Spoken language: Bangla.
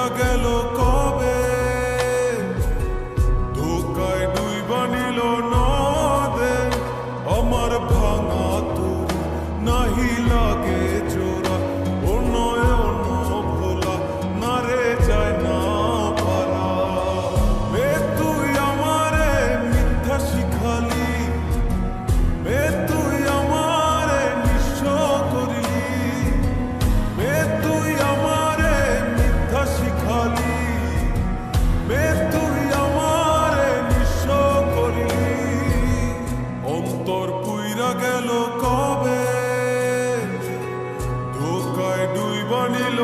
পুইরা গেল কবে, ধোকায় ডুইবা নিল নদে। আমার ভাঙা তরি নাহি লাগে জোড়া, ও নয়ন ভোলা না রে যায় না পারা। মে তুই আমারে মিথ্যা শিখালি, মে তুই আমারে নিঃস্ব করলি, মে তুই আমারে মিথ্যা শিখালি, মে তুই আমারে নিঃস্ব করলি। অন্তর পুইরা গেল কবে, ধোকায় ডুইবা নিল